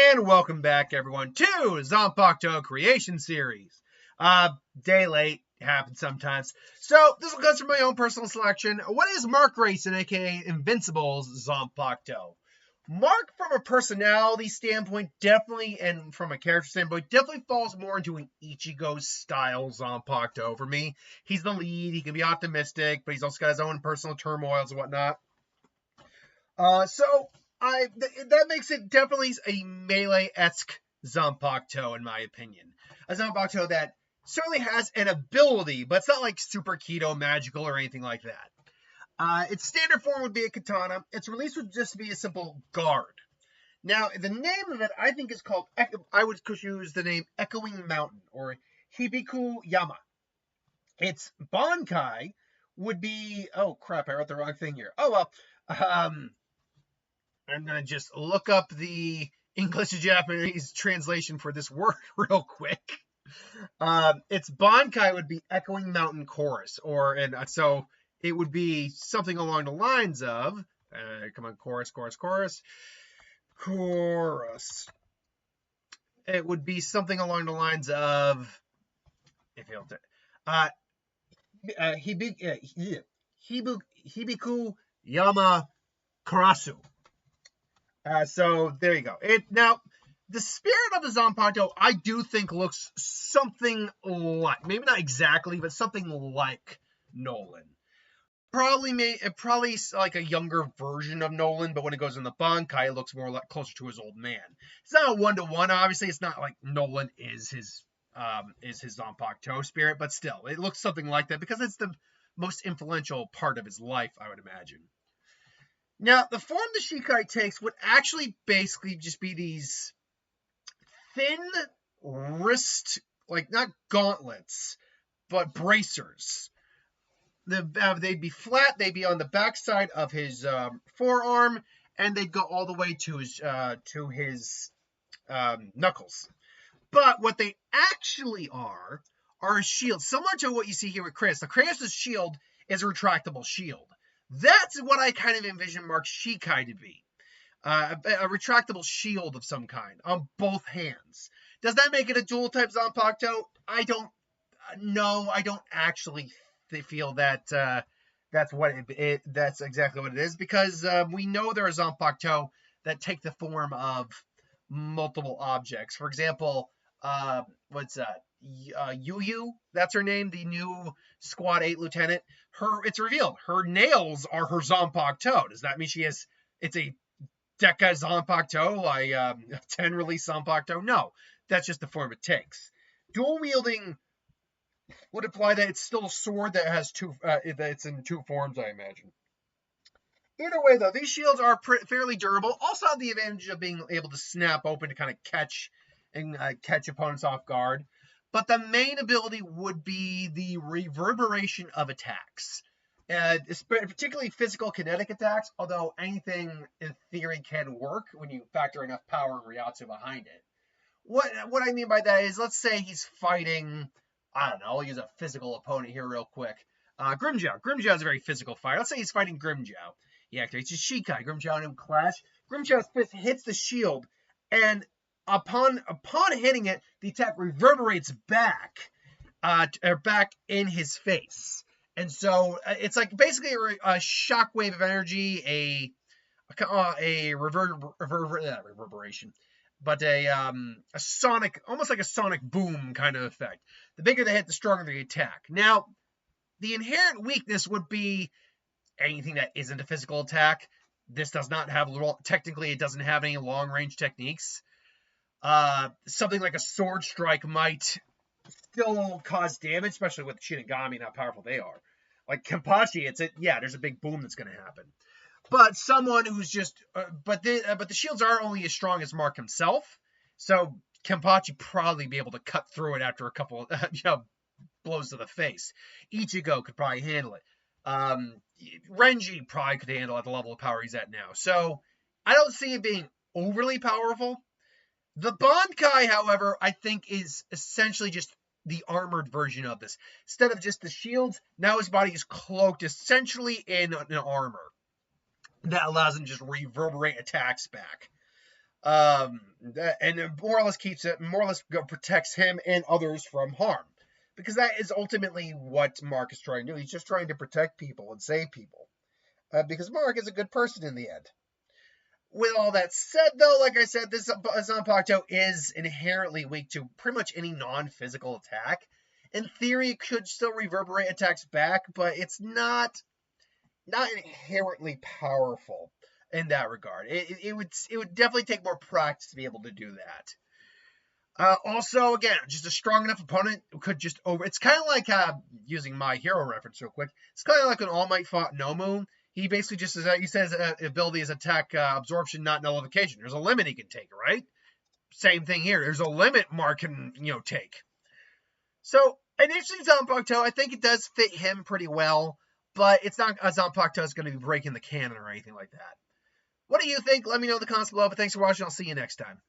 And welcome back, everyone, to Zanpakuto Creation Series. Day late, happens sometimes. So, this will go through my own personal selection. What is Mark Grayson, aka Invincible's Zanpakuto? Mark, from a personality standpoint, definitely, and from a character standpoint, definitely falls more into an Ichigo style Zanpakuto for me. He's the lead, he can be optimistic, but he's also got his own personal turmoils and whatnot. That makes it definitely a melee-esque Zanpakuto, in my opinion. A Zanpakuto that certainly has an ability, but it's not like Super Keto magical or anything like that. Its standard form would be a katana. Its release would just be a simple guard. Now, the name of it, I think, is called, I would use the name Echoing Mountain, or Hibiku Yama. Its Bankai would be, oh crap, I wrote the wrong thing here. Oh well, I'm going to just look up the English to Japanese translation for this word real quick. Its Bankai would be Echoing Mountain Chorus, so it would be something along the lines of, come on, chorus. It would be something along the lines of, Hibiku Yama Karasu. So there you go. Now, the spirit of the Zanpakuto, I do think looks something like, maybe not exactly, but something like Nolan. Probably like a younger version of Nolan, but when it goes in the Bankai, it looks more like closer to his old man. It's not a 1-to-1, obviously. It's not like Nolan is his Zanpakuto spirit, but still, it looks something like that because it's the most influential part of his life, I would imagine. Now, the form the Shikai takes would actually basically just be these thin wrist, like not gauntlets, but bracers. They'd be flat, they'd be on the backside of his forearm, and they'd go all the way to his knuckles. But what they actually are a shield, similar to what you see here with Kratos. The Kratos' shield is a retractable shield. That's what I kind of envision Mark Shikai to be. A retractable shield of some kind on both hands. Does that make it a dual type Zanpakuto? I don't know. I don't actually feel that that's exactly what it is, because we know there are Zanpakuto that take the form of multiple objects. For example, what's that? Yu, that's her name, the new Squad 8 lieutenant. It's revealed her nails are her Zanpakuto. Does that mean it's a Deca Zanpakuto, like 10 release Zanpakuto? No, that's just the form it takes. Dual wielding would imply that it's still a sword that has it's in two forms, I imagine. Either way, though, these shields are fairly durable. Also have the advantage of being able to snap open to kind of catch opponents off guard. But the main ability would be the reverberation of attacks, particularly physical kinetic attacks, although anything in theory can work when you factor enough power and Ryatsu behind it. What I mean by that is, let's say he's fighting, I don't know, I'll use a physical opponent here real quick. Grimmjow. Grimmjow is a very physical fighter. Let's say he's fighting Grimmjow. He activates his Shikai. Grimmjow and him clash. Grimmjow's fist hits the shield, and upon hitting it, the attack reverberates back in his face. And so it's like basically a shockwave of energy, a reverberation, but a sonic, almost like a sonic boom kind of effect. The bigger the hit, the stronger the attack. Now, the inherent weakness would be anything that isn't a physical attack. This does not have, technically it doesn't have any long range techniques. Something like a sword strike might still cause damage, especially with Shinigami and how powerful they are. Like Kenpachi, there's a big boom that's going to happen. But someone who's just, but the shields are only as strong as Mark himself, so Kenpachi probably be able to cut through it after a couple blows to the face. Ichigo could probably handle it. Renji probably could handle it at the level of power he's at now. So I don't see it being overly powerful. The Bankai, however, I think is essentially just the armored version of this. Instead of just the shields, now his body is cloaked essentially in an armor that allows him to just reverberate attacks back. And it more or less protects him and others from harm, because that is ultimately what Mark is trying to do. He's just trying to protect people and save people, because Mark is a good person in the end. With all that said, though, like I said, this Zanpakuto is inherently weak to pretty much any non-physical attack. In theory, it could still reverberate attacks back, but it's not inherently powerful in that regard. It would definitely take more practice to be able to do that. Also, again, just a strong enough opponent could just over. It's kind of like using my hero reference real quick. It's kind of like when All Might fought Nomu. He basically just says ability is attack absorption, not nullification. There's a limit he can take, right? Same thing here. There's a limit Mark can take. So initially Zanpakuto, I think it does fit him pretty well, but it's not Zanpakuto is going to be breaking the canon or anything like that. What do you think? Let me know in the comments below. But thanks for watching. I'll see you next time.